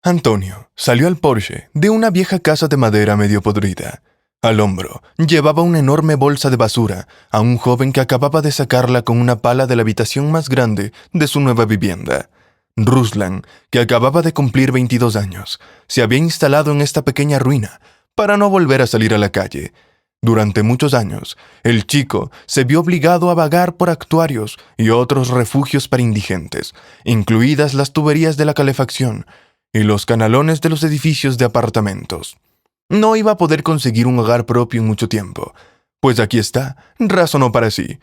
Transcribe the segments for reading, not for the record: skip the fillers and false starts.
Antonio salió al porche de una vieja casa de madera medio podrida. Al hombro llevaba una enorme bolsa de basura a un joven que acababa de sacarla con una pala de la habitación más grande de su nueva vivienda. Ruslan, que acababa de cumplir 22 años, se había instalado en esta pequeña ruina para no volver a salir a la calle. Durante muchos años, el chico se vio obligado a vagar por actuarios y otros refugios para indigentes, incluidas las tuberías de la calefacción y los canalones de los edificios de apartamentos. No iba a poder conseguir un hogar propio en mucho tiempo, pues aquí está, razonó para sí.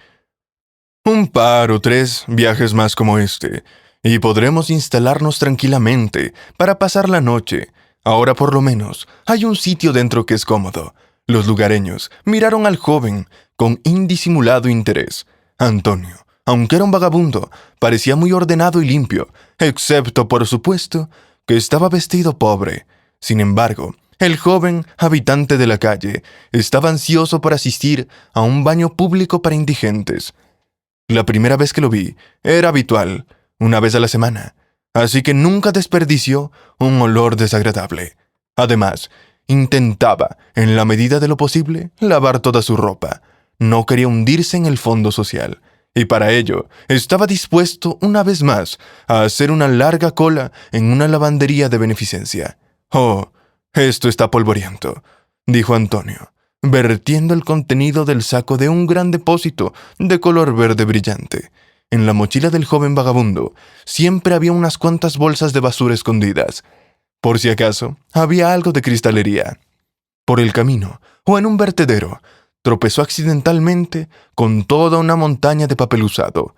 Un par o 3 viajes más como este, y podremos instalarnos tranquilamente para pasar la noche. Ahora por lo menos hay un sitio dentro que es cómodo. Los lugareños miraron al joven con indisimulado interés. Antonio, aunque era un vagabundo, parecía muy ordenado y limpio, excepto, por supuesto, que estaba vestido pobre. Sin embargo, el joven, habitante de la calle, estaba ansioso por asistir a un baño público para indigentes. La primera vez que lo vi, era habitual, una vez a la semana, así que nunca desperdició un olor desagradable. Además, intentaba, en la medida de lo posible, lavar toda su ropa. No quería hundirse en el fondo social, y para ello estaba dispuesto, una vez más, a hacer una larga cola en una lavandería de beneficencia. «Oh, esto está polvoriento», dijo Antonio, vertiendo el contenido del saco de un gran depósito de color verde brillante. En la mochila del joven vagabundo siempre había unas cuantas bolsas de basura escondidas. Por si acaso, había algo de cristalería. Por el camino, o en un vertedero, tropezó accidentalmente con toda una montaña de papel usado.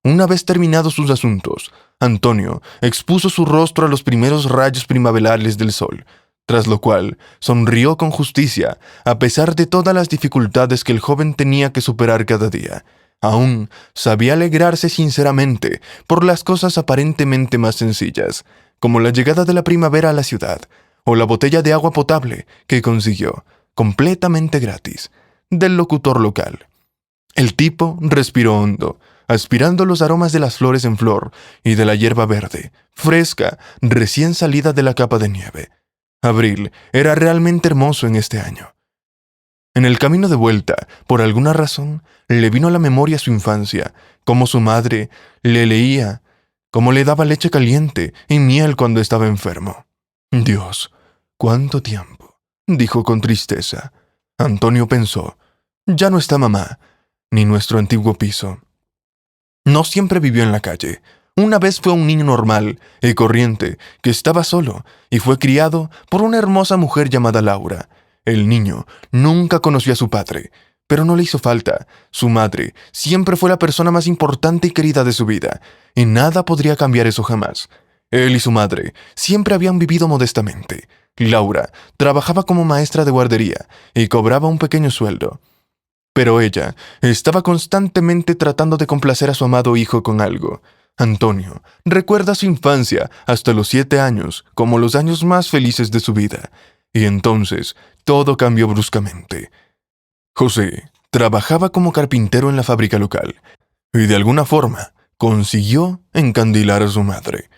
Una vez terminados sus asuntos, Antonio expuso su rostro a los primeros rayos primaverales del sol, tras lo cual sonrió con justicia, a pesar de todas las dificultades que el joven tenía que superar cada día. Aún sabía alegrarse sinceramente por las cosas aparentemente más sencillas, como la llegada de la primavera a la ciudad, o la botella de agua potable que consiguió, completamente gratis, del locutor local. El tipo respiró hondo, aspirando los aromas de las flores en flor y de la hierba verde, fresca, recién salida de la capa de nieve. Abril era realmente hermoso en este año. En el camino de vuelta, por alguna razón, le vino a la memoria su infancia, cómo su madre le leía, cómo le daba leche caliente y miel cuando estaba enfermo. «Dios, ¿cuánto tiempo?», dijo con tristeza. Antonio pensó, ya no está mamá, ni nuestro antiguo piso. No siempre vivió en la calle. Una vez fue un niño normal y corriente que estaba solo y fue criado por una hermosa mujer llamada Laura. El niño nunca conoció a su padre, pero no le hizo falta. Su madre siempre fue la persona más importante y querida de su vida, y nada podría cambiar eso jamás. Él y su madre siempre habían vivido modestamente. Laura trabajaba como maestra de guardería y cobraba un pequeño sueldo. Pero ella estaba constantemente tratando de complacer a su amado hijo con algo. Antonio recuerda su infancia hasta los 7 años como los años más felices de su vida. Y entonces todo cambió bruscamente. José trabajaba como carpintero en la fábrica local y de alguna forma consiguió encandilar a su madre.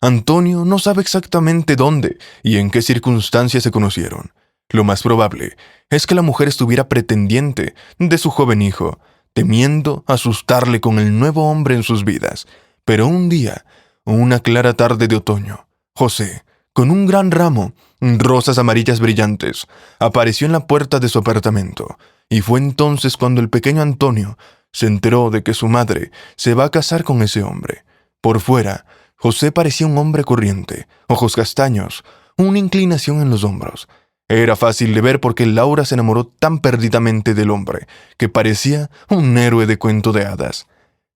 Antonio no sabe exactamente dónde y en qué circunstancias se conocieron. Lo más probable es que la mujer estuviera pretendiente de su joven hijo, temiendo asustarle con el nuevo hombre en sus vidas. Pero un día, una clara tarde de otoño, José, con un gran ramo, rosas amarillas brillantes, apareció en la puerta de su apartamento, y fue entonces cuando el pequeño Antonio se enteró de que su madre se va a casar con ese hombre. Por fuera, José parecía un hombre corriente, ojos castaños, una inclinación en los hombros. Era fácil de ver porque Laura se enamoró tan perdidamente del hombre que parecía un héroe de cuento de hadas.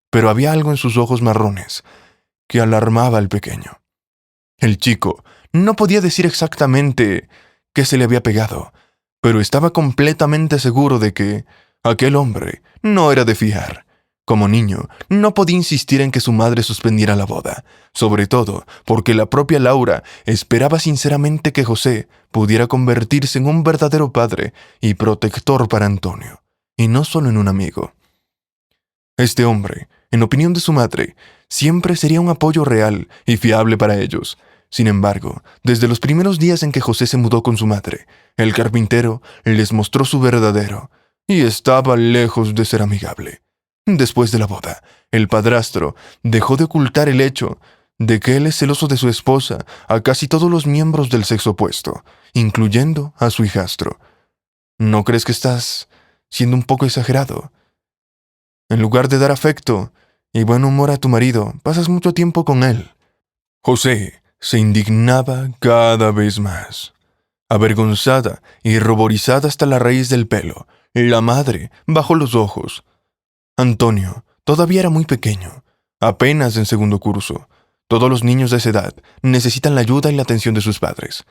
Pero había algo en sus ojos marrones que alarmaba al pequeño. El chico no podía decir exactamente qué se le había pegado, pero estaba completamente seguro de que aquel hombre no era de fiar. Como niño, no podía insistir en que su madre suspendiera la boda, sobre todo porque la propia Laura esperaba sinceramente que José pudiera convertirse en un verdadero padre y protector para Antonio, y no solo en un amigo. Este hombre, en opinión de su madre, siempre sería un apoyo real y fiable para ellos. Sin embargo, desde los primeros días en que José se mudó con su madre, el carpintero les mostró su verdadero, y estaba lejos de ser amigable. Después de la boda, el padrastro dejó de ocultar el hecho de que él es celoso de su esposa a casi todos los miembros del sexo opuesto, incluyendo a su hijastro. ¿No crees que estás siendo un poco exagerado? En lugar de dar afecto y buen humor a tu marido, pasas mucho tiempo con él. José se indignaba cada vez más. Avergonzada y ruborizada hasta la raíz del pelo, la madre bajó los ojos. Antonio todavía era muy pequeño, apenas en segundo curso. Todos los niños de esa edad necesitan la ayuda y la atención de sus padres.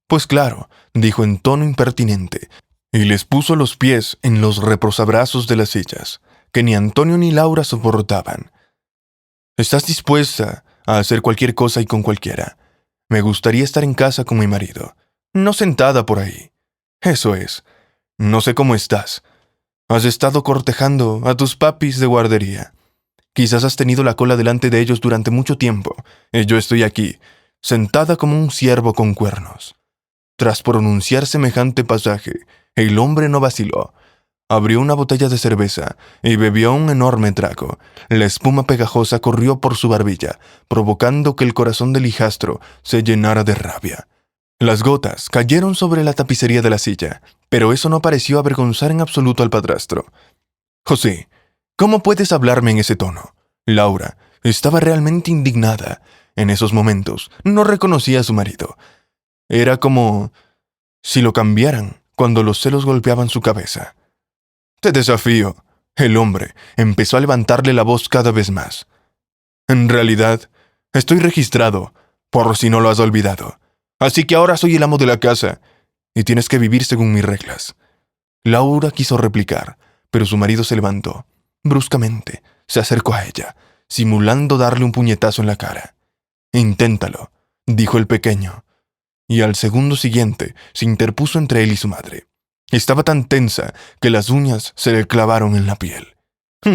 Pues claro, dijo en tono impertinente, y les puso los pies en los reposabrazos de las sillas, que ni Antonio ni Laura soportaban. Estás dispuesta a hacer cualquier cosa y con cualquiera. Me gustaría estar en casa con mi marido, no sentada por ahí. Eso es. No sé cómo estás. Has estado cortejando a tus papis de guardería. Quizás has tenido la cola delante de ellos durante mucho tiempo, y yo estoy aquí, sentada como un ciervo con cuernos. Tras pronunciar semejante pasaje, el hombre no vaciló. Abrió una botella de cerveza y bebió un enorme trago. La espuma pegajosa corrió por su barbilla, provocando que el corazón del hijastro se llenara de rabia. Las gotas cayeron sobre la tapicería de la silla, pero eso no pareció avergonzar en absoluto al padrastro. José, ¿cómo puedes hablarme en ese tono? Laura estaba realmente indignada. En esos momentos no reconocía a su marido. Era como si lo cambiaran cuando los celos golpeaban su cabeza. Te desafío. El hombre empezó a levantarle la voz cada vez más. En realidad, estoy registrado, por si no lo has olvidado. Así que ahora soy el amo de la casa, y tienes que vivir según mis reglas. Laura quiso replicar, pero su marido se levantó. Bruscamente, se acercó a ella, simulando darle un puñetazo en la cara. Inténtalo, dijo el pequeño, y al segundo siguiente se interpuso entre él y su madre. Estaba tan tensa que las uñas se le clavaron en la piel.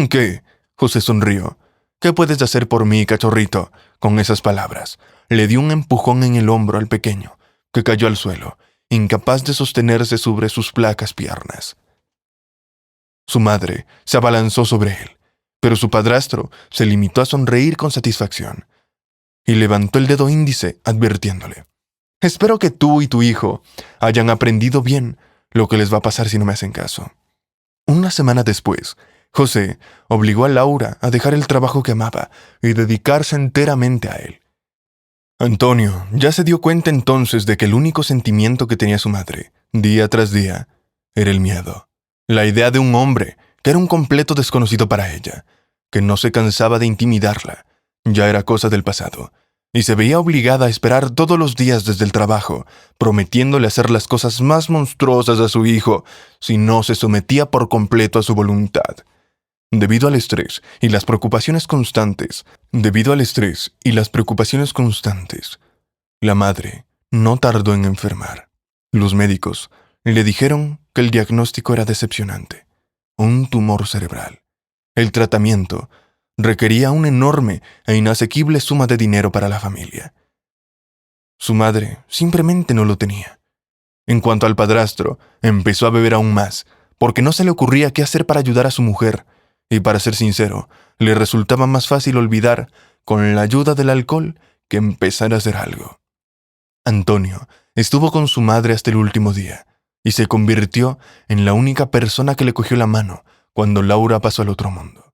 ¿Qué? José sonrió. ¿Qué puedes hacer por mí, cachorrito? Con esas palabras, le dio un empujón en el hombro al pequeño, que cayó al suelo, incapaz de sostenerse sobre sus flacas piernas. Su madre se abalanzó sobre él, pero su padrastro se limitó a sonreír con satisfacción, y levantó el dedo índice advirtiéndole: «Espero que tú y tu hijo hayan aprendido bien lo que les va a pasar si no me hacen caso». Una semana después, José obligó a Laura a dejar el trabajo que amaba y dedicarse enteramente a él. Antonio ya se dio cuenta entonces de que el único sentimiento que tenía su madre, día tras día, era el miedo. La idea de un hombre que era un completo desconocido para ella, que no se cansaba de intimidarla, ya era cosa del pasado, y se veía obligada a esperar todos los días desde el trabajo, prometiéndole hacer las cosas más monstruosas a su hijo si no se sometía por completo a su voluntad. Debido al estrés y las preocupaciones constantes, la madre no tardó en enfermar. Los médicos le dijeron que el diagnóstico era decepcionante: un tumor cerebral. El tratamiento requería una enorme e inasequible suma de dinero para la familia. Su madre simplemente no lo tenía. En cuanto al padrastro, empezó a beber aún más, porque no se le ocurría qué hacer para ayudar a su mujer, y para ser sincero, le resultaba más fácil olvidar, con la ayuda del alcohol, que empezar a hacer algo. Antonio estuvo con su madre hasta el último día, y se convirtió en la única persona que le cogió la mano cuando Laura pasó al otro mundo.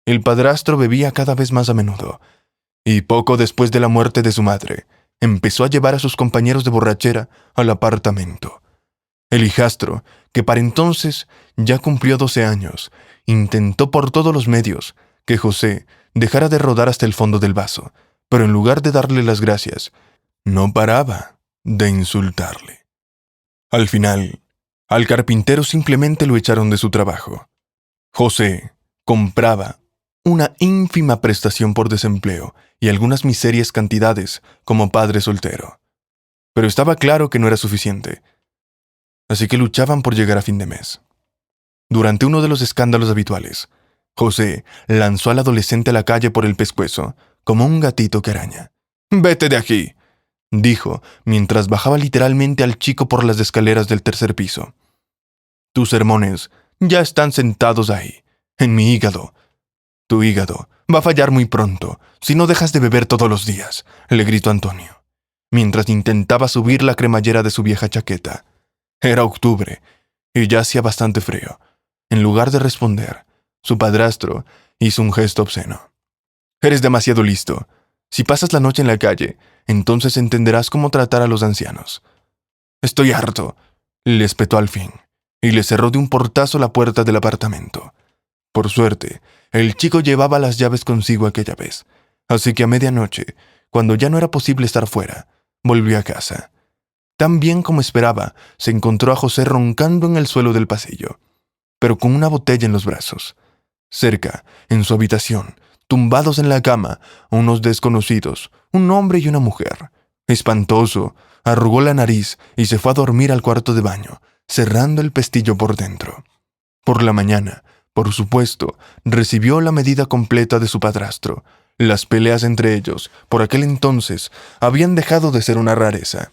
El padrastro bebía cada vez más a menudo, y poco después de la muerte de su madre, empezó a llevar a sus compañeros de borrachera al apartamento. El hijastro, que para entonces ya cumplió 12 años, intentó por todos los medios que José dejara de rodar hasta el fondo del vaso, pero en lugar de darle las gracias, no paraba de insultarle. Al final, al carpintero simplemente lo echaron de su trabajo. José compraba una ínfima prestación por desempleo y algunas miserias cantidades como padre soltero. Pero estaba claro que no era suficiente, así que luchaban por llegar a fin de mes. Durante uno de los escándalos habituales, José lanzó al adolescente a la calle por el pescuezo, como un gatito que araña. «¡Vete de aquí!», dijo mientras bajaba literalmente al chico por las escaleras del tercer piso. Tus sermones ya están sentados ahí, en mi hígado. Tu hígado va a fallar muy pronto si no dejas de beber todos los días, le gritó Antonio, mientras intentaba subir la cremallera de su vieja chaqueta. Era octubre y ya hacía bastante frío. En lugar de responder, su padrastro hizo un gesto obsceno. Eres demasiado listo. Si pasas la noche en la calle, entonces entenderás cómo tratar a los ancianos. Estoy harto, le espetó al fin, y le cerró de un portazo la puerta del apartamento. Por suerte, el chico llevaba las llaves consigo aquella vez, así que a medianoche, cuando ya no era posible estar fuera, volvió a casa. Tan bien como esperaba, se encontró a José roncando en el suelo del pasillo, pero con una botella en los brazos. Cerca, en su habitación, tumbados en la cama, unos desconocidos, un hombre y una mujer. Espantoso, arrugó la nariz y se fue a dormir al cuarto de baño, cerrando el pestillo por dentro. Por la mañana, por supuesto, recibió la medida completa de su padrastro. Las peleas entre ellos, por aquel entonces, habían dejado de ser una rareza.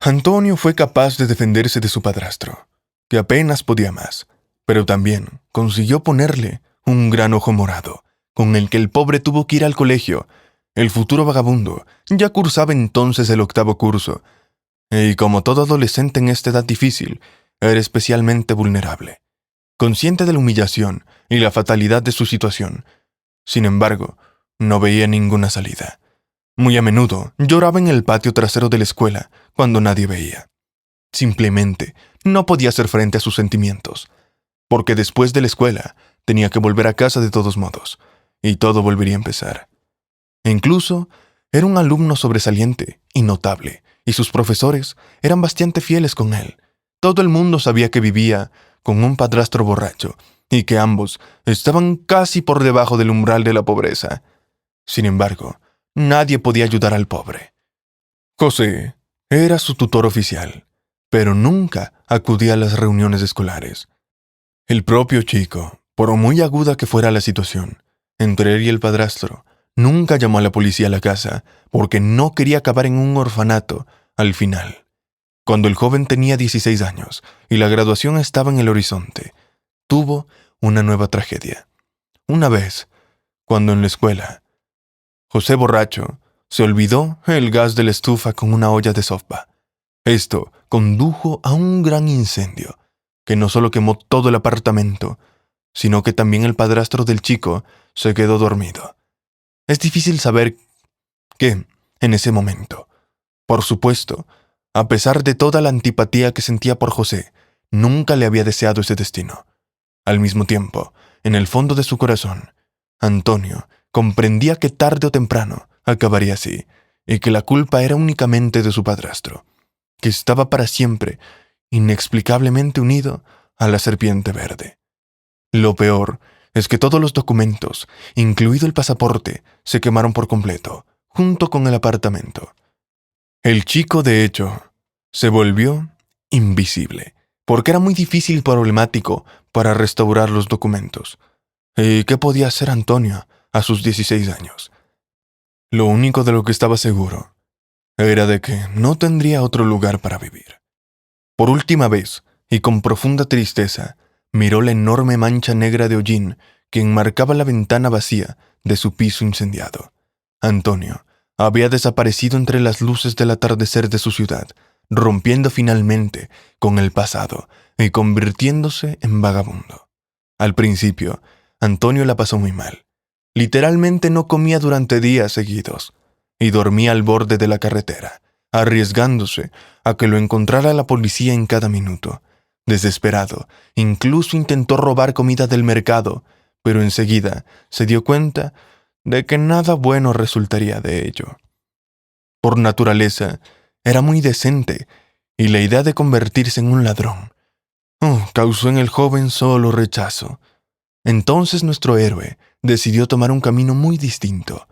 Antonio fue capaz de defenderse de su padrastro, que apenas podía más, pero también consiguió ponerle un gran ojo morado, con el que el pobre tuvo que ir al colegio. El futuro vagabundo ya cursaba entonces el 8º curso, y como todo adolescente en esta edad difícil, era especialmente vulnerable, consciente de la humillación y la fatalidad de su situación. Sin embargo, no veía ninguna salida. Muy a menudo lloraba en el patio trasero de la escuela cuando nadie veía. Simplemente no podía hacer frente a sus sentimientos, porque después de la escuela tenía que volver a casa de todos modos, y todo volvería a empezar. E incluso era un alumno sobresaliente y notable, y sus profesores eran bastante fieles con él. Todo el mundo sabía que vivía con un padrastro borracho, y que ambos estaban casi por debajo del umbral de la pobreza. Sin embargo, nadie podía ayudar al pobre. José era su tutor oficial, pero nunca acudía a las reuniones escolares. El propio chico, por muy aguda que fuera la situación, entre él y el padrastro, nunca llamó a la policía a la casa porque no quería acabar en un orfanato al final. Cuando el joven tenía 16 años y la graduación estaba en el horizonte, tuvo una nueva tragedia. Una vez, cuando en la escuela, José borracho se olvidó el gas de la estufa con una olla de sopa. Esto condujo a un gran incendio, que no solo quemó todo el apartamento, sino que también el padrastro del chico se quedó dormido. Es difícil saber qué en ese momento. Por supuesto, a pesar de toda la antipatía que sentía por José, nunca le había deseado ese destino. Al mismo tiempo, en el fondo de su corazón, Antonio comprendía que tarde o temprano acabaría así, y que la culpa era únicamente de su padrastro, que estaba para siempre, inexplicablemente unido a la serpiente verde. Lo peor es que todos los documentos, incluido el pasaporte, se quemaron por completo, junto con el apartamento. El chico, de hecho, se volvió invisible, porque era muy difícil y problemático para restaurar los documentos. ¿Y qué podía hacer Antonio a sus 16 años? Lo único de lo que estaba seguro era de que no tendría otro lugar para vivir. Por última vez, y con profunda tristeza, miró la enorme mancha negra de hollín que enmarcaba la ventana vacía de su piso incendiado. Antonio había desaparecido entre las luces del atardecer de su ciudad, rompiendo finalmente con el pasado y convirtiéndose en vagabundo. Al principio, Antonio la pasó muy mal. Literalmente no comía durante días seguidos y dormía al borde de la carretera, arriesgándose a que lo encontrara la policía en cada minuto. Desesperado, incluso intentó robar comida del mercado, pero enseguida se dio cuenta de que nada bueno resultaría de ello. Por naturaleza, era muy decente, y la idea de convertirse en un ladrón causó en el joven solo rechazo. Entonces nuestro héroe decidió tomar un camino muy distinto.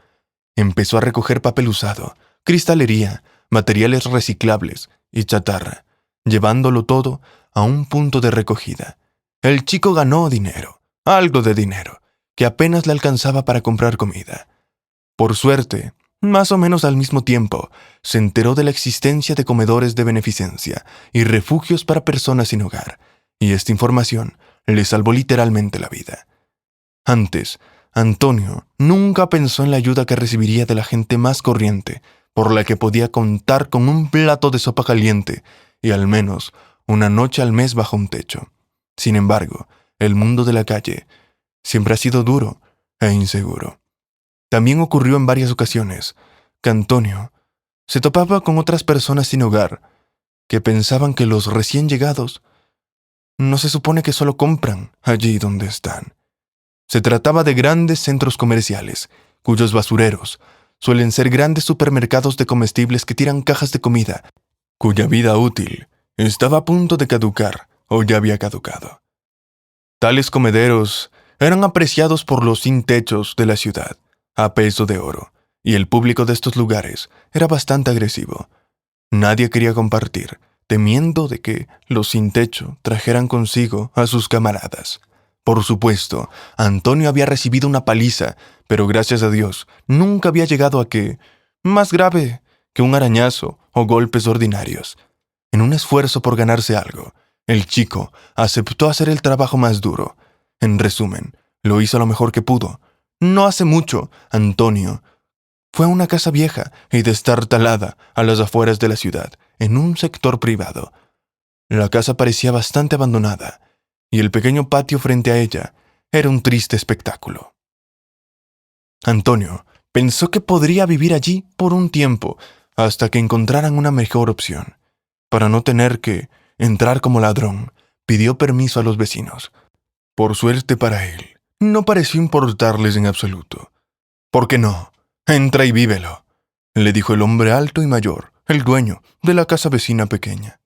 Empezó a recoger papel usado, cristalería, materiales reciclables y chatarra, llevándolo todo a un punto de recogida. El chico ganó dinero, algo de dinero, que apenas le alcanzaba para comprar comida. Por suerte, Más o menos al mismo tiempo, se enteró de la existencia de comedores de beneficencia y refugios para personas sin hogar, y esta información le salvó literalmente la vida. Antes, Antonio nunca pensó en la ayuda que recibiría de la gente más corriente, por la que podía contar con un plato de sopa caliente y al menos una noche al mes bajo un techo. Sin embargo, el mundo de la calle siempre ha sido duro e inseguro. También ocurrió en varias ocasiones que Antonio se topaba con otras personas sin hogar que pensaban que los recién llegados no se supone que solo compran allí donde están. Se trataba de grandes centros comerciales, cuyos basureros suelen ser grandes supermercados de comestibles que tiran cajas de comida, cuya vida útil estaba a punto de caducar o ya había caducado. Tales comederos eran apreciados por los sin techos de la ciudad, a peso de oro, y el público de estos lugares era bastante agresivo. Nadie quería compartir, temiendo de que los sin techo trajeran consigo a sus camaradas. Por supuesto, Antonio había recibido una paliza, pero gracias a Dios nunca había llegado a más grave que un arañazo o golpes ordinarios. En un esfuerzo por ganarse algo, el chico aceptó hacer el trabajo más duro. En resumen, lo hizo lo mejor que pudo. No hace mucho, Antonio fue a una casa vieja y destartalada a las afueras de la ciudad, en un sector privado. La casa parecía bastante abandonada, y el pequeño patio frente a ella era un triste espectáculo. Antonio pensó que podría vivir allí por un tiempo, hasta que encontraran una mejor opción. Para no tener que entrar como ladrón, pidió permiso a los vecinos. Por suerte para él, no pareció importarles en absoluto. «¿Por qué no? Entra y vívelo», le dijo el hombre alto y mayor, el dueño de la casa vecina pequeña.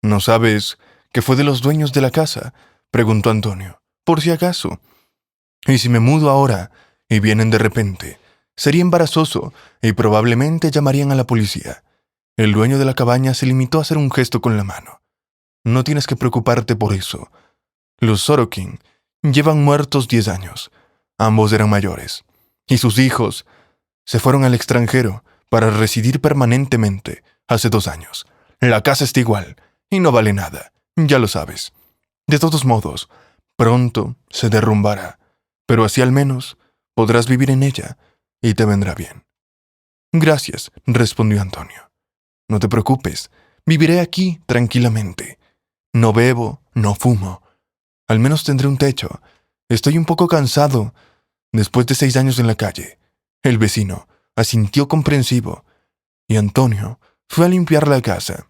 «¿No sabes que fue de los dueños de la casa?», preguntó Antonio, «por si acaso. Y si me mudo ahora y vienen de repente, sería embarazoso y probablemente llamarían a la policía». El dueño de la cabaña se limitó a hacer un gesto con la mano. «No tienes que preocuparte por eso. Los Sorokin llevan muertos 10 años. Ambos eran mayores. Y sus hijos se fueron al extranjero para residir permanentemente hace 2 años. La casa está igual y no vale nada, ya lo sabes. De todos modos, pronto se derrumbará, pero así al menos podrás vivir en ella y te vendrá bien». «Gracias», respondió Antonio. «No te preocupes, viviré aquí tranquilamente. No bebo, no fumo. Al menos tendré un techo. Estoy un poco cansado después de 6 años en la calle». El vecino asintió comprensivo, y Antonio fue a limpiar la casa.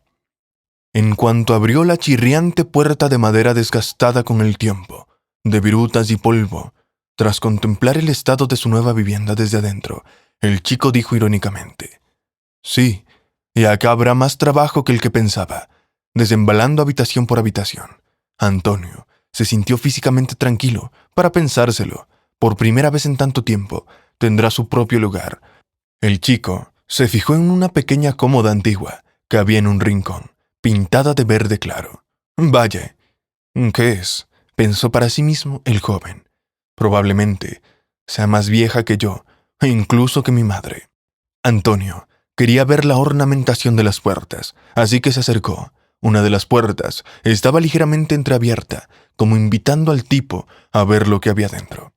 En cuanto abrió la chirriante puerta de madera desgastada con el tiempo, de virutas y polvo, tras contemplar el estado de su nueva vivienda desde adentro, el chico dijo irónicamente: «Sí, y acá habrá más trabajo que el que pensaba», desembalando habitación por habitación. Antonio se sintió físicamente tranquilo para pensárselo. Por primera vez en tanto tiempo, tendrá su propio lugar. El chico se fijó en una pequeña cómoda antigua que había en un rincón, pintada de verde claro. «Vaya, ¿qué es?», pensó para sí mismo el joven. «Probablemente sea más vieja que yo, e incluso que mi madre». Antonio quería ver la ornamentación de las puertas, así que se acercó. Una de las puertas estaba ligeramente entreabierta, como invitando al tipo a ver lo que había dentro.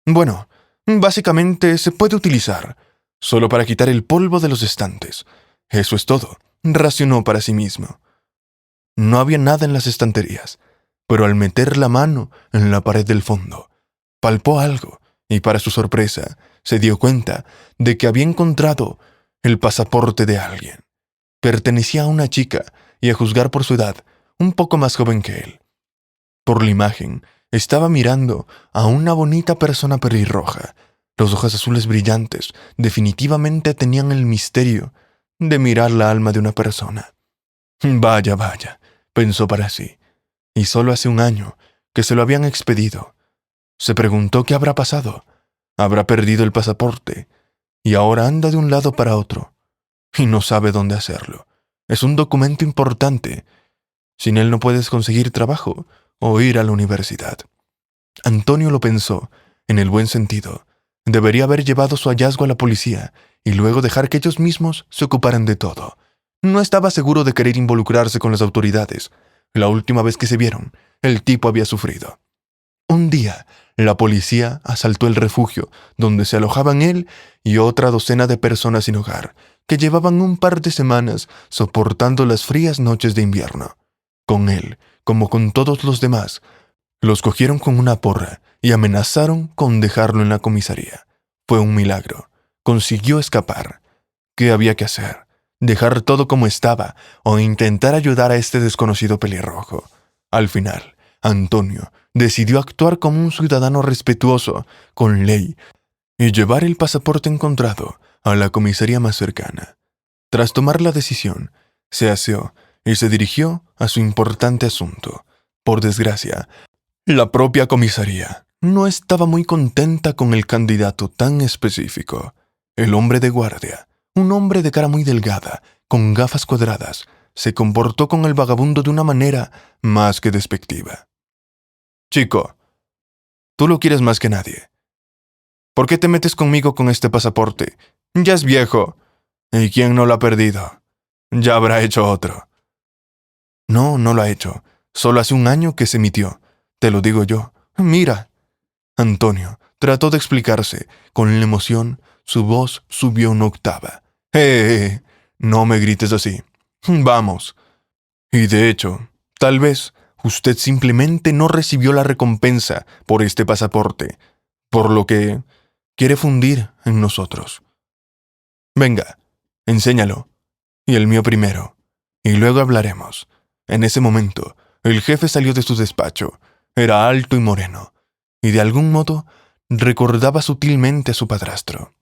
«Bueno, básicamente se puede utilizar solo para quitar el polvo de los estantes. Eso es todo», racionó para sí mismo. No había nada en las estanterías, pero al meter la mano en la pared del fondo, palpó algo y, para su sorpresa, se dio cuenta de que había encontrado el pasaporte de alguien. Pertenecía a una chica y, a juzgar por su edad, un poco más joven que él. Por la imagen, estaba mirando a una bonita persona pelirroja. Los ojos azules brillantes definitivamente tenían el misterio de mirar la alma de una persona. «Vaya, vaya», pensó para sí, y solo hace 1 año que se lo habían expedido. Se preguntó qué habrá pasado. Habrá perdido el pasaporte, y ahora anda de un lado para otro, y no sabe dónde hacerlo. Es un documento importante. Sin él no puedes conseguir trabajo o ir a la universidad. Antonio lo pensó, en el buen sentido. Debería haber llevado su hallazgo a la policía y luego dejar que ellos mismos se ocuparan de todo. No estaba seguro de querer involucrarse con las autoridades. La última vez que se vieron, el tipo había sufrido. Un día, la policía asaltó el refugio donde se alojaban él y otra docena de personas sin hogar, que llevaban un par de semanas soportando las frías noches de invierno. Con él, como con todos los demás, los cogieron con una porra y amenazaron con dejarlo en la comisaría. Fue un milagro. Consiguió escapar. ¿Qué había que hacer? ¿Dejar todo como estaba o intentar ayudar a este desconocido pelirrojo? Al final, Antonio decidió actuar como un ciudadano respetuoso, con ley, y llevar el pasaporte encontrado a la comisaría más cercana. Tras tomar la decisión, se aseó y se dirigió a su importante asunto. Por desgracia, la propia comisaría no estaba muy contenta con el candidato tan específico. El hombre de guardia, un hombre de cara muy delgada, con gafas cuadradas, se comportó con el vagabundo de una manera más que despectiva. «Chico, tú lo quieres más que nadie. ¿Por qué te metes conmigo con este pasaporte? Ya es viejo. ¿Y quién no lo ha perdido? Ya habrá hecho otro». «No, no lo ha hecho. Solo hace un año que se emitió. Te lo digo yo. Mira». Antonio trató de explicarse. Con la emoción, su voz subió una octava. No me grites así. Vamos. Y de hecho, tal vez usted simplemente no recibió la recompensa por este pasaporte, por lo que quiere fundir en nosotros. Venga, enséñalo. Y el mío primero. Y luego hablaremos. En ese momento, el jefe salió de su despacho. Era alto y moreno, y de algún modo recordaba sutilmente a su padrastro.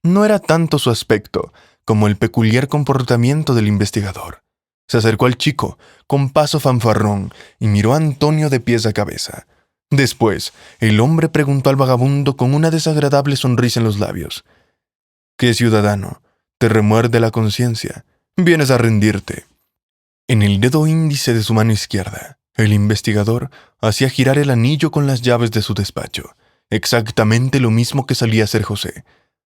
No era tanto su aspecto como el peculiar comportamiento del investigador. Se acercó al chico con paso fanfarrón y miró a Antonio de pies a cabeza. Después, el hombre preguntó al vagabundo con una desagradable sonrisa en los labios: «¿Qué ciudadano? ¿Te remuerde la conciencia? ¿Vienes a rendirte?» En el dedo índice de su mano izquierda, el investigador hacía girar el anillo con las llaves de su despacho, exactamente lo mismo que solía hacer José.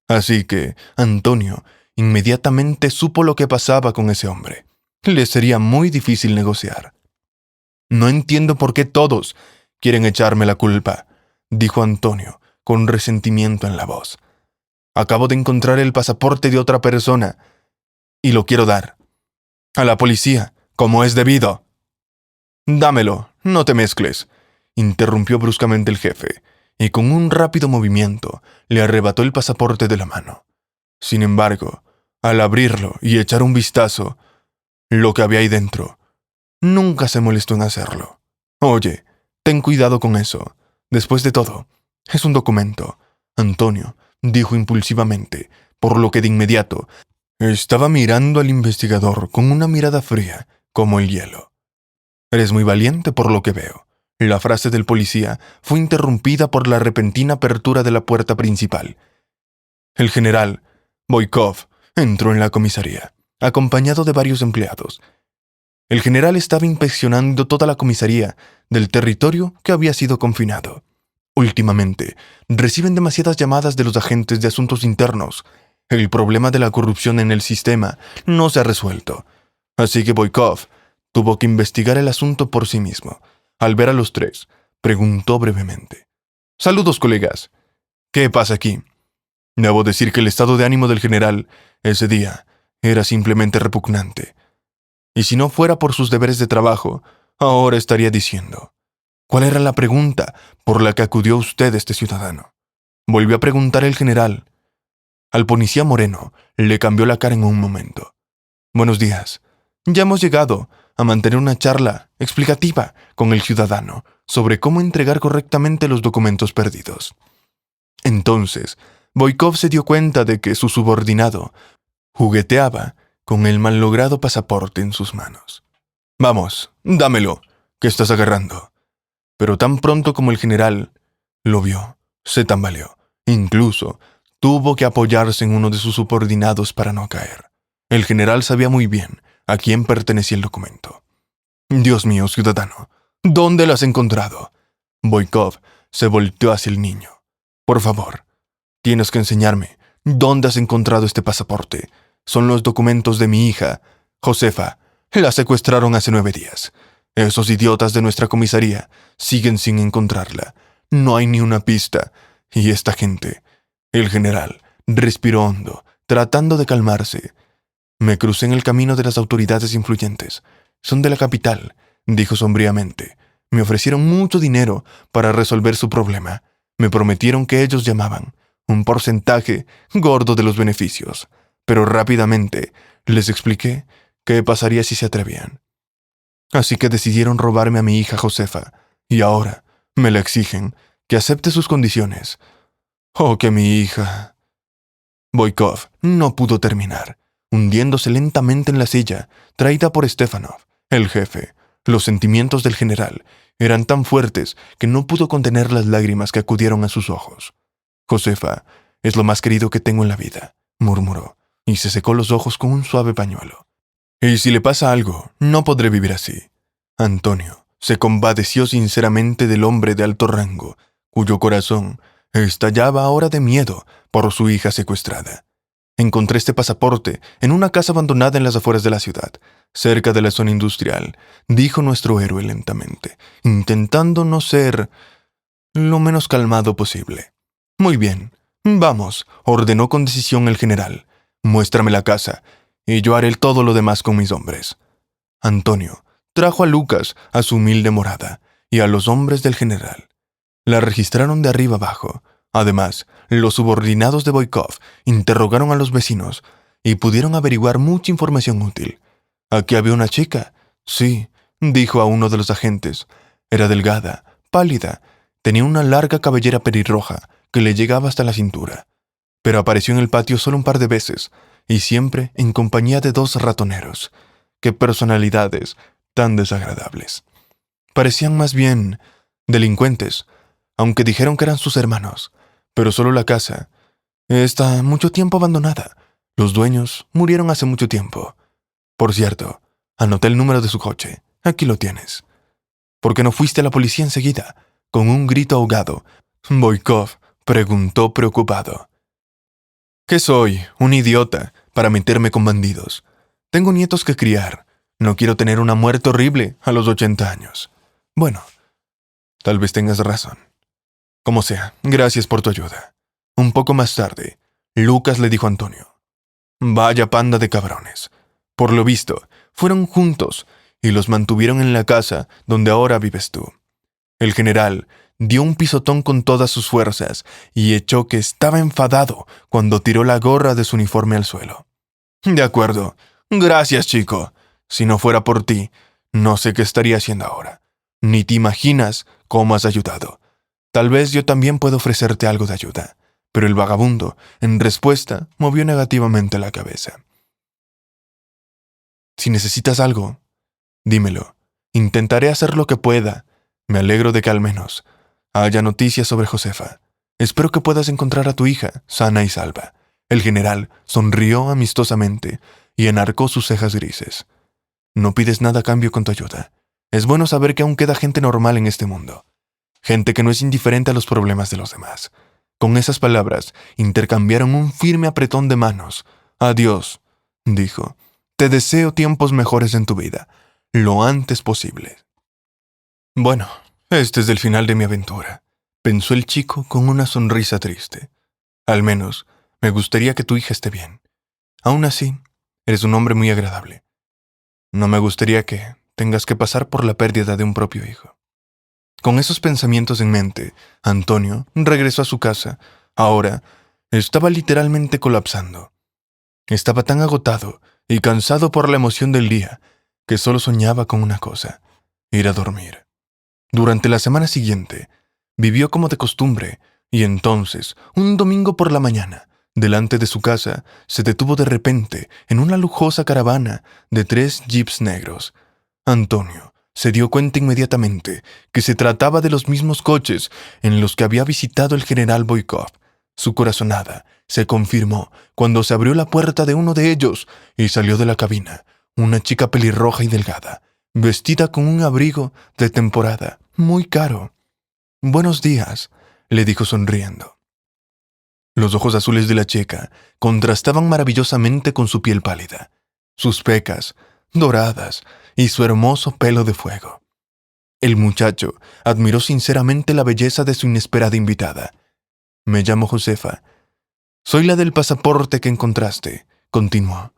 Así que Antonio inmediatamente supo lo que pasaba con ese hombre. Le sería muy difícil negociar. «No entiendo por qué todos quieren echarme la culpa», dijo Antonio, con resentimiento en la voz. «Acabo de encontrar el pasaporte de otra persona y lo quiero dar a la policía, como es debido». «Dámelo, no te mezcles», interrumpió bruscamente el jefe, y con un rápido movimiento le arrebató el pasaporte de la mano. Sin embargo, al abrirlo y echar un vistazo, lo que había ahí dentro, nunca se molestó en hacerlo. «Oye, ten cuidado con eso. Después de todo, es un documento», Antonio dijo impulsivamente, por lo que de inmediato estaba mirando al investigador con una mirada fría como el hielo. «Eres muy valiente por lo que veo». La frase del policía fue interrumpida por la repentina apertura de la puerta principal. El general Boykov entró en la comisaría, acompañado de varios empleados. El general estaba inspeccionando toda la comisaría del territorio que había sido confinado. Últimamente, reciben demasiadas llamadas de los agentes de asuntos internos. El problema de la corrupción en el sistema no se ha resuelto. Así que Boykov tuvo que investigar el asunto por sí mismo. Al ver a los tres, preguntó brevemente: «Saludos, colegas. ¿Qué pasa aquí?» Debo decir que el estado de ánimo del general ese día era simplemente repugnante. Y si no fuera por sus deberes de trabajo, ahora estaría diciendo: «¿Cuál era la pregunta por la que acudió usted, este ciudadano?». Volvió a preguntar el general. Al policía moreno le cambió la cara en un momento. «Buenos días. Ya hemos llegado a mantener una charla explicativa con el ciudadano sobre cómo entregar correctamente los documentos perdidos». Entonces, Boykov se dio cuenta de que su subordinado jugueteaba con el malogrado pasaporte en sus manos. «Vamos, dámelo, que estás agarrando». Pero tan pronto como el general lo vio, se tambaleó. Incluso tuvo que apoyarse en uno de sus subordinados para no caer. El general sabía muy bien a quién pertenecía el documento. «Dios mío, ciudadano, ¿dónde lo has encontrado?». Boykov se volteó hacia el niño. «Por favor, Tienes que enseñarme dónde has encontrado este pasaporte. Son los documentos de mi hija, Josefa. La secuestraron hace 9 días. Esos idiotas de nuestra comisaría siguen sin encontrarla. No hay ni una pista. Y esta gente... El general respiró hondo, tratando de calmarse. Me crucé en el camino de las autoridades influyentes. Son de la capital, dijo sombríamente. Me ofrecieron mucho dinero para resolver su problema. Me prometieron que ellos llamaban un porcentaje gordo de los beneficios. Pero rápidamente les expliqué qué pasaría si se atrevían. Así que decidieron robarme a mi hija Josefa, y ahora me la exigen, que acepte sus condiciones. Oh, que mi hija... Boykov no pudo terminar, hundiéndose lentamente en la silla, traída por Stefanov, el jefe. Los sentimientos del general eran tan fuertes que no pudo contener las lágrimas que acudieron a sus ojos. Josefa es lo más querido que tengo en la vida, murmuró, y se secó los ojos con un suave pañuelo. Y si le pasa algo, no podré vivir así. Antonio se compadeció sinceramente del hombre de alto rango, cuyo corazón estallaba ahora de miedo por su hija secuestrada. Encontré este pasaporte en una casa abandonada en las afueras de la ciudad, cerca de la zona industrial, dijo nuestro héroe lentamente, intentando no ser lo menos calmado posible. Muy bien, vamos, ordenó con decisión el general. Muéstrame la casa, y yo haré todo lo demás con mis hombres. Antonio trajo a Lucas a su humilde morada y a los hombres del general. La registraron de arriba abajo. Además, los subordinados de Boykov interrogaron a los vecinos y pudieron averiguar mucha información útil. ¿Aquí había una chica? Sí, dijo a uno de los agentes. Era delgada, pálida, tenía una larga cabellera pelirroja que le llegaba hasta la cintura. Pero apareció en el patio solo un par de veces, y siempre en compañía de 2 ratoneros. ¡Qué personalidades tan desagradables! Parecían más bien delincuentes, aunque dijeron que eran sus hermanos. Pero solo la casa está mucho tiempo abandonada. Los dueños murieron hace mucho tiempo. Por cierto, anoté el número de su coche. Aquí lo tienes. ¿Por qué no fuiste a la policía enseguida? Con un grito ahogado, Boykov preguntó preocupado. ¿Qué soy? ¿Un idiota para meterme con bandidos? Tengo nietos que criar. No quiero tener una muerte horrible a los 80 años. Bueno, tal vez tengas razón. Como sea, gracias por tu ayuda. Un poco más tarde, Lucas le dijo a Antonio: Vaya panda de cabrones. Por lo visto, fueron juntos y los mantuvieron en la casa donde ahora vives tú. El general dio un pisotón con todas sus fuerzas y echó que estaba enfadado cuando tiró la gorra de su uniforme al suelo. De acuerdo. Gracias, chico. Si no fuera por ti, no sé qué estaría haciendo ahora. Ni te imaginas cómo has ayudado. Tal vez yo también pueda ofrecerte algo de ayuda. Pero el vagabundo, en respuesta, movió negativamente la cabeza. Si necesitas algo, dímelo. Intentaré hacer lo que pueda. Me alegro de que al menos haya noticias sobre Josefa. Espero que puedas encontrar a tu hija, sana y salva. El general sonrió amistosamente y enarcó sus cejas grises. No pides nada a cambio con tu ayuda. Es bueno saber que aún queda gente normal en este mundo. Gente que no es indiferente a los problemas de los demás. Con esas palabras, intercambiaron un firme apretón de manos. Adiós, dijo. Te deseo tiempos mejores en tu vida, lo antes posible. Bueno, este es el final de mi aventura, pensó el chico con una sonrisa triste. Al menos, me gustaría que tu hija esté bien. Aún así, eres un hombre muy agradable. No me gustaría que tengas que pasar por la pérdida de un propio hijo. Con esos pensamientos en mente, Antonio regresó a su casa. Ahora, estaba literalmente colapsando. Estaba tan agotado y cansado por la emoción del día que solo soñaba con una cosa: ir a dormir. Durante la semana siguiente, vivió como de costumbre, y entonces, un domingo por la mañana, delante de su casa, se detuvo de repente en una lujosa caravana de 3 jeeps negros. Antonio se dio cuenta inmediatamente que se trataba de los mismos coches en los que había visitado el general Boykov. Su corazonada se confirmó cuando se abrió la puerta de uno de ellos y salió de la cabina una chica pelirroja y delgada, vestida con un abrigo de temporada muy caro. «Buenos días», le dijo sonriendo. Los ojos azules de la chica contrastaban maravillosamente con su piel pálida, sus pecas doradas y su hermoso pelo de fuego. El muchacho admiró sinceramente la belleza de su inesperada invitada. «Me llamo Josefa. Soy la del pasaporte que encontraste», continuó.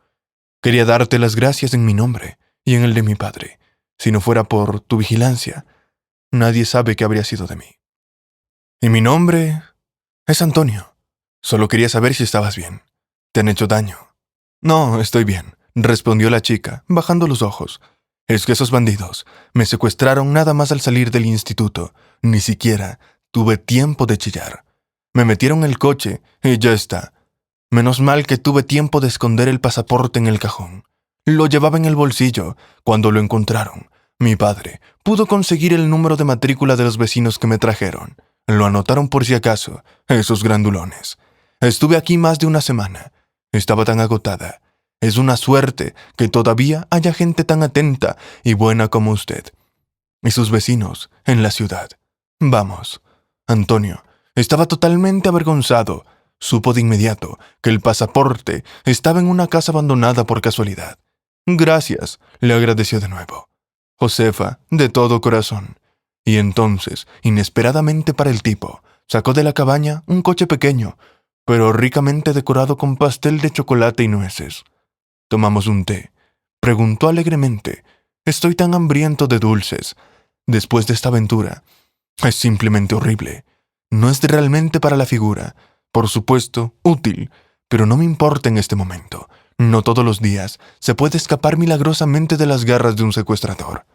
«Quería darte las gracias en mi nombre y en el de mi padre. Si no fuera por tu vigilancia, nadie sabe qué habría sido de mí. Y mi nombre es Antonio. Solo quería saber si estabas bien. ¿Te han hecho daño?» «No, estoy bien», respondió la chica, bajando los ojos. «Es que esos bandidos me secuestraron nada más al salir del instituto. Ni siquiera tuve tiempo de chillar. Me metieron en el coche y ya está. Menos mal que tuve tiempo de esconder el pasaporte en el cajón. Lo llevaba en el bolsillo cuando lo encontraron. Mi padre pudo conseguir el número de matrícula de los vecinos que me trajeron. Lo anotaron por si acaso, esos grandulones. Estuve aquí más de una semana. Estaba tan agotada. Es una suerte que todavía haya gente tan atenta y buena como usted. Y sus vecinos en la ciudad. Vamos». Antonio estaba totalmente avergonzado. Supo de inmediato que el pasaporte estaba en una casa abandonada por casualidad. «Gracias», le agradeció de nuevo. Josefa, de todo corazón. Y entonces, inesperadamente para el tipo, sacó de la cabaña un coche pequeño, pero ricamente decorado con pastel de chocolate y nueces. «¿Tomamos un té?», preguntó alegremente. «Estoy tan hambriento de dulces. Después de esta aventura, es simplemente horrible. No es realmente para la figura. Por supuesto, útil, pero no me importa en este momento. No todos los días se puede escapar milagrosamente de las garras de un secuestrador.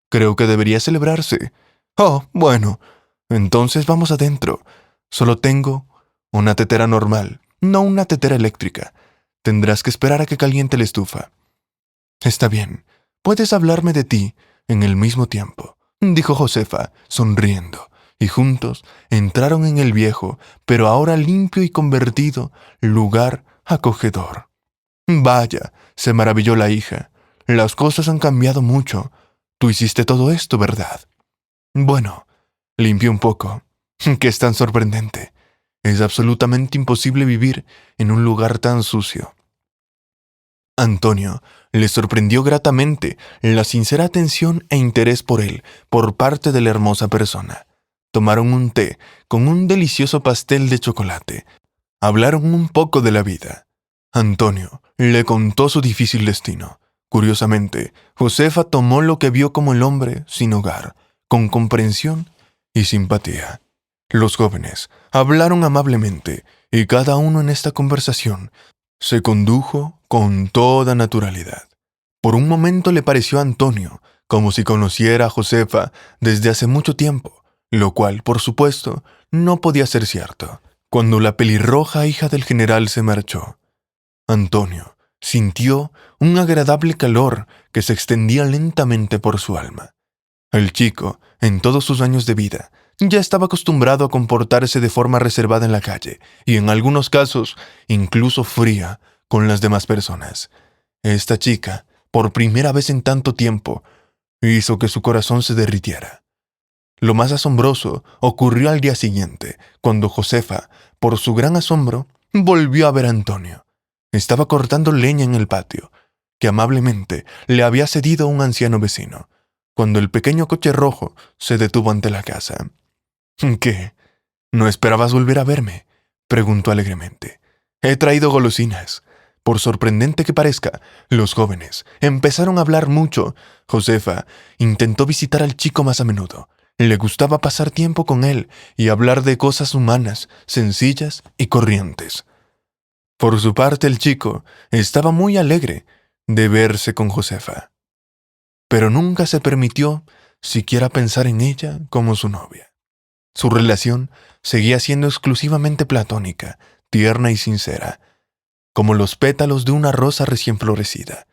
Creo que debería celebrarse. Oh, bueno, entonces vamos adentro. Solo tengo una tetera normal, no una tetera eléctrica. Tendrás que esperar a que caliente la estufa». «Está bien, puedes hablarme de ti en el mismo tiempo», dijo Josefa, sonriendo, y juntos entraron en el viejo, pero ahora limpio y convertido, lugar acogedor. «Vaya», se maravilló la hija, «las cosas han cambiado mucho. Tú hiciste todo esto, ¿verdad?» «Bueno, limpié un poco. ¿Qué es tan sorprendente? Es absolutamente imposible vivir en un lugar tan sucio». Antonio le sorprendió gratamente la sincera atención e interés por él por parte de la hermosa persona. Tomaron un té con un delicioso pastel de chocolate. Hablaron un poco de la vida. Antonio le contó su difícil destino. Curiosamente, Josefa tomó lo que vio como el hombre sin hogar, con comprensión y simpatía. Los jóvenes hablaron amablemente y cada uno en esta conversación se condujo con toda naturalidad. Por un momento le pareció a Antonio como si conociera a Josefa desde hace mucho tiempo, lo cual, por supuesto, no podía ser cierto. Cuando la pelirroja hija del general se marchó, Antonio sintió un agradable calor que se extendía lentamente por su alma. El chico, en todos sus años de vida, ya estaba acostumbrado a comportarse de forma reservada en la calle y, en algunos casos, incluso fría con las demás personas. Esta chica, por primera vez en tanto tiempo, hizo que su corazón se derritiera. Lo más asombroso ocurrió al día siguiente, cuando Josefa, por su gran asombro, volvió a ver a Antonio. Estaba cortando leña en el patio, que amablemente le había cedido un anciano vecino, cuando el pequeño coche rojo se detuvo ante la casa. «¿Qué? ¿No esperabas volver a verme?», preguntó alegremente. «He traído golosinas». Por sorprendente que parezca, los jóvenes empezaron a hablar mucho. Josefa intentó visitar al chico más a menudo. Le gustaba pasar tiempo con él y hablar de cosas humanas, sencillas y corrientes. Por su parte, el chico estaba muy alegre de verse con Josefa, pero nunca se permitió siquiera pensar en ella como su novia. Su relación seguía siendo exclusivamente platónica, tierna y sincera, como los pétalos de una rosa recién florecida.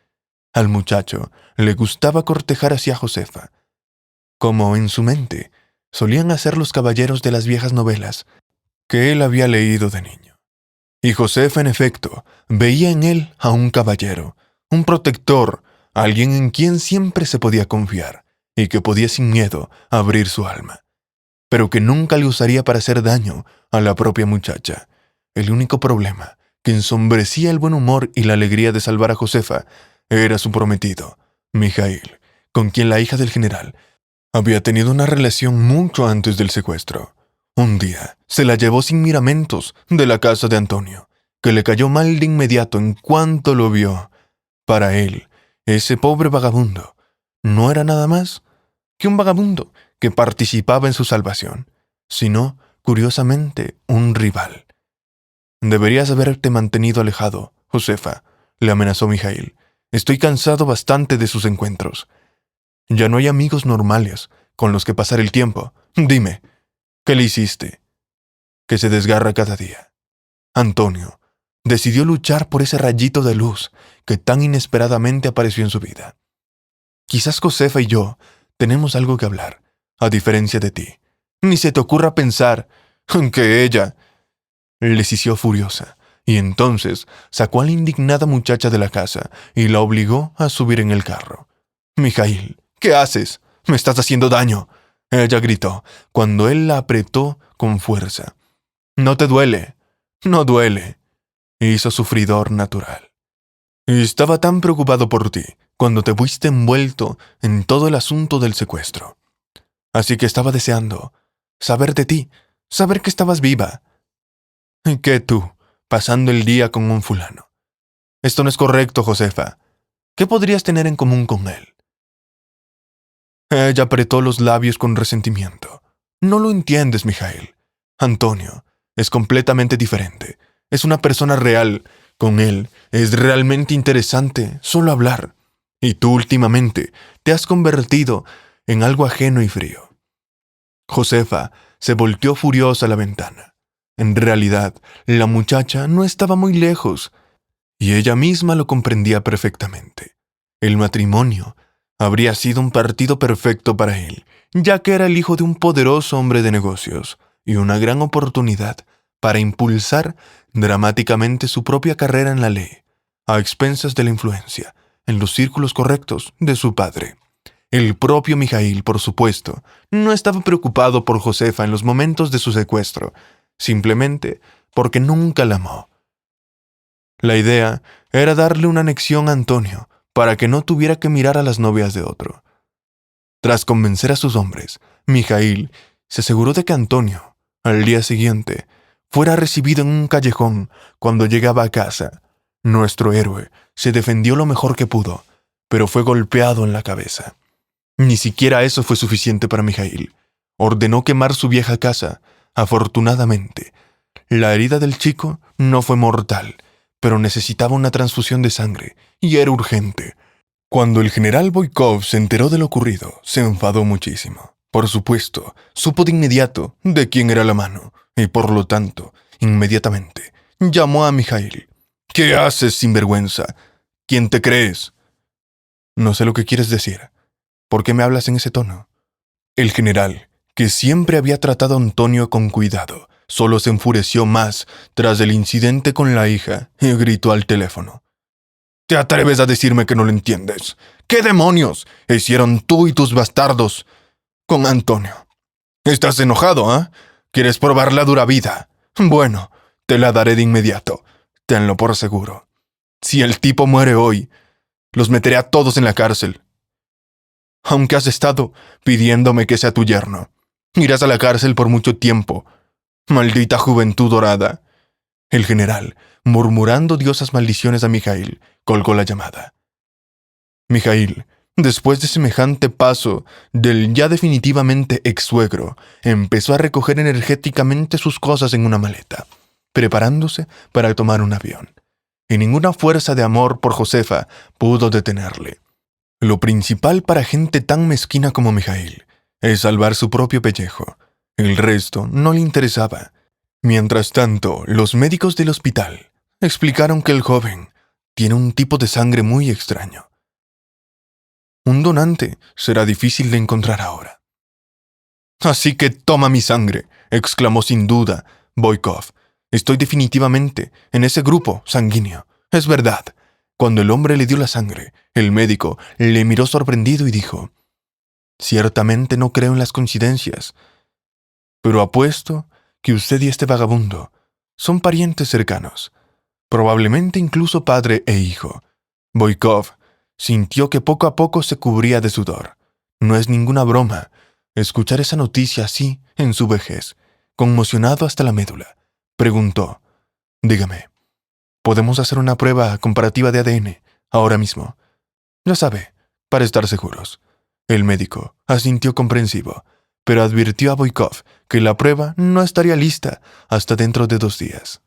Al muchacho le gustaba cortejar hacia Josefa, como en su mente solían hacer los caballeros de las viejas novelas que él había leído de niño. Y Josefa, en efecto, veía en él a un caballero, un protector, alguien en quien siempre se podía confiar y que podía sin miedo abrir su alma, pero que nunca le usaría para hacer daño a la propia muchacha. El único problema que ensombrecía el buen humor y la alegría de salvar a Josefa era su prometido, Mijail, con quien la hija del general había tenido una relación mucho antes del secuestro. Un día se la llevó sin miramentos de la casa de Antonio, que le cayó mal de inmediato en cuanto lo vio. Para él, ese pobre vagabundo no era nada más que un vagabundo que participaba en su salvación, sino, curiosamente, un rival. «Deberías haberte mantenido alejado, Josefa», le amenazó Mijail. «Estoy cansado bastante de sus encuentros. Ya no hay amigos normales con los que pasar el tiempo. Dime, ¿qué le hiciste? Que se desgarra cada día». Antonio decidió luchar por ese rayito de luz que tan inesperadamente apareció en su vida. «Quizás Josefa y yo tenemos algo que hablar, a diferencia de ti. Ni se te ocurra pensar que ella...» Le sisió furiosa, y entonces sacó a la indignada muchacha de la casa y la obligó a subir en el carro. «Mijail, ¿qué haces? Me estás haciendo daño», ella gritó, cuando él la apretó con fuerza. «No te duele, no duele», hizo sufridor natural. «Y estaba tan preocupado por ti cuando te fuiste envuelto en todo el asunto del secuestro. Así que estaba deseando saber de ti, saber que estabas viva. ¿Y qué tú, pasando el día con un fulano? Esto no es correcto, Josefa. ¿Qué podrías tener en común con él?» Ella apretó los labios con resentimiento. «No lo entiendes, Mijail. Antonio es completamente diferente. Es una persona real. Con él es realmente interesante solo hablar. Y tú últimamente te has convertido en algo ajeno y frío». Josefa se volteó furiosa a la ventana. En realidad, la muchacha no estaba muy lejos, y ella misma lo comprendía perfectamente. El matrimonio habría sido un partido perfecto para él, ya que era el hijo de un poderoso hombre de negocios, y una gran oportunidad para impulsar dramáticamente su propia carrera en la ley, a expensas de la influencia, en los círculos correctos de su padre. El propio Mijail, por supuesto, no estaba preocupado por Josefa en los momentos de su secuestro, simplemente porque nunca la amó. La idea era darle una anexión a Antonio para que no tuviera que mirar a las novias de otro. Tras convencer a sus hombres, Mijail se aseguró de que Antonio, al día siguiente, fuera recibido en un callejón cuando llegaba a casa. Nuestro héroe se defendió lo mejor que pudo, pero fue golpeado en la cabeza. Ni siquiera eso fue suficiente para Mijail. Ordenó quemar su vieja casa. Afortunadamente, la herida del chico no fue mortal, pero necesitaba una transfusión de sangre, y era urgente. Cuando el general Boykov se enteró de lo ocurrido, se enfadó muchísimo. Por supuesto, supo de inmediato de quién era la mano, y por lo tanto, inmediatamente, llamó a Mijail. «¿Qué haces, sinvergüenza? ¿Quién te crees?» «No sé lo que quieres decir. ¿Por qué me hablas en ese tono?» El general, que siempre había tratado a Antonio con cuidado, solo se enfureció más tras el incidente con la hija y gritó al teléfono. «¿Te atreves a decirme que no lo entiendes? ¿Qué demonios hicieron tú y tus bastardos con Antonio? ¿Estás enojado, ah? ¿Quieres probar la dura vida? Bueno, te la daré de inmediato, tenlo por seguro. Si el tipo muere hoy, los meteré a todos en la cárcel. Aunque has estado pidiéndome que sea tu yerno, irás a la cárcel por mucho tiempo. Maldita juventud dorada». El general, murmurando odiosas maldiciones a Mijail, colgó la llamada. Mijail, después de semejante paso del ya definitivamente ex-suegro, empezó a recoger energéticamente sus cosas en una maleta, preparándose para tomar un avión. Y ninguna fuerza de amor por Josefa pudo detenerle. Lo principal para gente tan mezquina como Mijail es salvar su propio pellejo. El resto no le interesaba. Mientras tanto, los médicos del hospital explicaron que el joven tiene un tipo de sangre muy extraño. Un donante será difícil de encontrar ahora. «Así que toma mi sangre», exclamó sin duda Boykov. «Estoy definitivamente en ese grupo sanguíneo. Es verdad». Cuando el hombre le dio la sangre, el médico le miró sorprendido y dijo: «Ciertamente no creo en las coincidencias, pero apuesto que usted y este vagabundo Son parientes cercanos, probablemente incluso padre e hijo. Boykov sintió que poco a poco se cubría de sudor. No es ninguna broma escuchar esa noticia así en su vejez. Conmocionado hasta la médula, preguntó: «Dígame, ¿podemos hacer una prueba comparativa de ADN ahora mismo? Ya sabe, para estar seguros». El médico asintió comprensivo, pero advirtió a Boykov que la prueba no estaría lista hasta dentro de 2 días.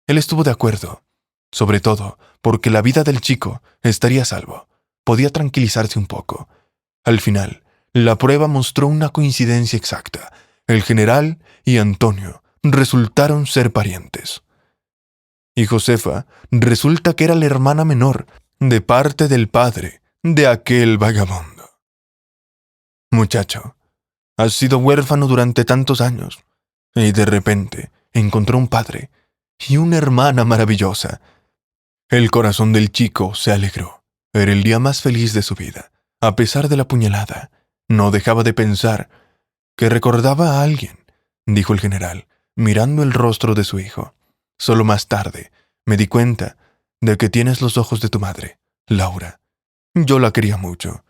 Él estuvo de acuerdo, sobre todo porque la vida del chico estaría a salvo. Podía tranquilizarse un poco. Al final, la prueba mostró una coincidencia exacta. El general y Antonio resultaron ser parientes. Y Josefa resulta que era la hermana menor de parte del padre de aquel vagabundo. Muchacho, has sido huérfano durante tantos años y de repente encontró un padre y una hermana maravillosa. El corazón del chico se alegró. Era el día más feliz de su vida. A pesar de la puñalada, no dejaba de pensar que recordaba a alguien, dijo el general, mirando el rostro de su hijo. Solo más tarde me di cuenta de que tienes los ojos de tu madre, Laura. Yo la quería mucho.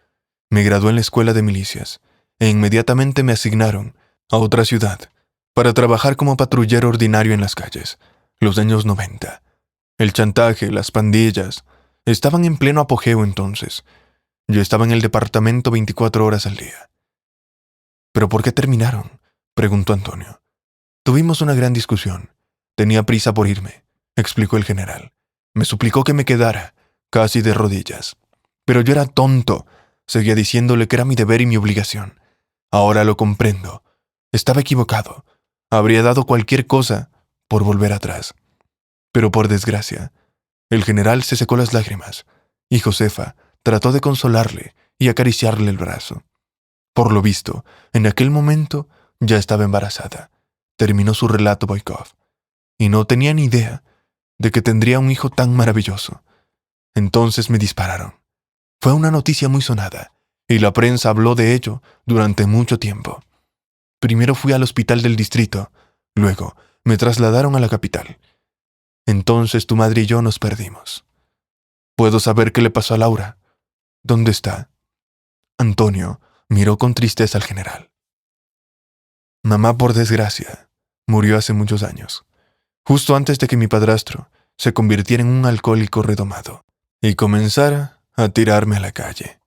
Me gradué en la escuela de milicias e inmediatamente me asignaron a otra ciudad para trabajar como patrullero ordinario en las calles. Los años 90. El chantaje, las pandillas, estaban en pleno apogeo entonces. Yo estaba en el departamento 24 horas al día. ¿Pero por qué terminaron?, preguntó Antonio. Tuvimos una gran discusión. Tenía prisa por irme, explicó el general. Me suplicó que me quedara, casi de rodillas. Pero yo era tonto. Seguía diciéndole que era mi deber y mi obligación. Ahora lo comprendo. Estaba equivocado. Habría dado cualquier cosa por volver atrás. Pero por desgracia, el general se secó las lágrimas, y Josefa trató de consolarle y acariciarle el brazo. Por lo visto, en aquel momento ya estaba embarazada. Terminó su relato Boykov, y no tenía ni idea de que tendría un hijo tan maravilloso. Entonces me dispararon. Fue una noticia muy sonada, y la prensa habló de ello durante mucho tiempo. Primero fui al hospital del distrito, luego me trasladaron a la capital. Entonces tu madre y yo nos perdimos. ¿Puedo saber qué le pasó a Laura? ¿Dónde está? Antonio miró con tristeza al general. Mamá, por desgracia, murió hace muchos años, justo antes de que mi padrastro se convirtiera en un alcohólico redomado y comenzara a tirarme a la calle.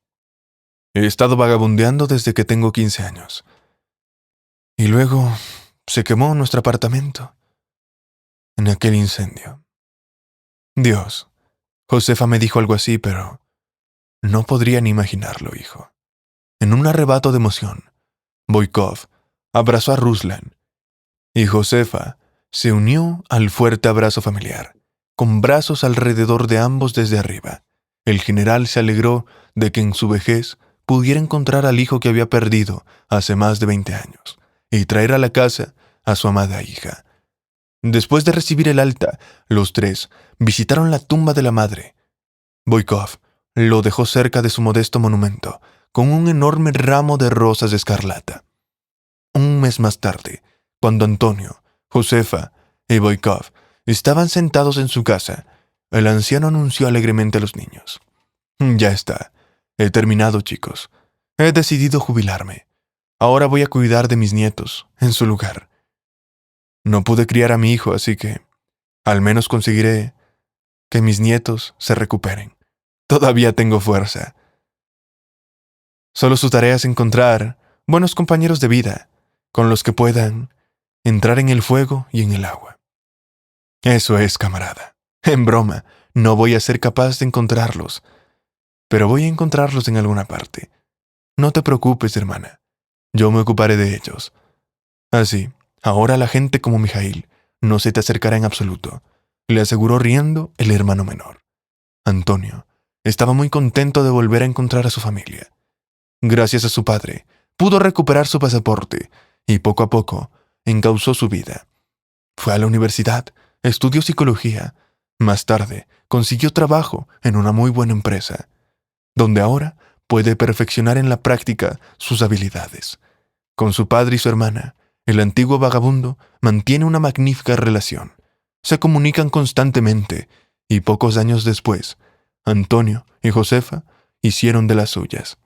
He estado vagabundeando desde que tengo 15 años. Y luego se quemó nuestro apartamento en aquel incendio. Dios, Josefa me dijo algo así, pero no podría ni imaginarlo, hijo. En un arrebato de emoción, Boykov abrazó a Ruslan y Josefa se unió al fuerte abrazo familiar, con brazos alrededor de ambos desde arriba. El general se alegró de que en su vejez pudiera encontrar al hijo que había perdido hace más de 20 años y traer a la casa a su amada hija. Después de recibir el alta, los tres visitaron la tumba de la madre. Boykov lo dejó cerca de su modesto monumento, con un enorme ramo de rosas escarlata. Un mes más tarde, cuando Antonio, Josefa y Boykov estaban sentados en su casa, el anciano anunció alegremente a los niños: «Ya está. He terminado, chicos. He decidido jubilarme. Ahora voy a cuidar de mis nietos en su lugar. No pude criar a mi hijo, así que al menos conseguiré que mis nietos se recuperen. Todavía tengo fuerza. Solo su tarea es encontrar buenos compañeros de vida con los que puedan entrar en el fuego y en el agua». Eso es, camarada. En broma, no voy a ser capaz de encontrarlos, pero voy a encontrarlos en alguna parte. No te preocupes, hermana. Yo me ocuparé de ellos. Así, ahora la gente como Mijail no se te acercará en absoluto, le aseguró riendo el hermano menor. Antonio estaba muy contento de volver a encontrar a su familia. Gracias a su padre, pudo recuperar su pasaporte y poco a poco encauzó su vida. Fue a la universidad, estudió psicología. Más tarde, consiguió trabajo en una muy buena empresa, donde ahora puede perfeccionar en la práctica sus habilidades. Con su padre y su hermana, el antiguo vagabundo mantiene una magnífica relación. se comunican constantemente y pocos años después, Antonio y Josefa hicieron de las suyas.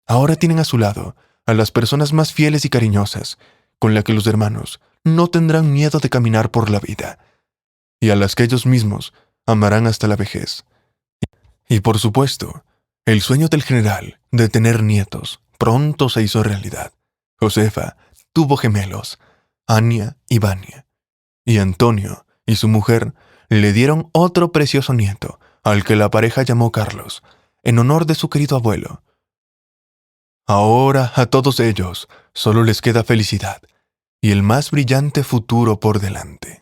Ahora tienen a su lado a las personas más fieles y cariñosas, con las que los hermanos no tendrán miedo de caminar por la vida, y a las que ellos mismos amarán hasta la vejez. Y por supuesto, el sueño del general de tener nietos pronto se hizo realidad. Josefa tuvo gemelos, Ania y Vania, y Antonio y su mujer le dieron otro precioso nieto, al que la pareja llamó Carlos, en honor de su querido abuelo. Ahora a todos ellos solo les queda felicidad y el más brillante futuro por delante.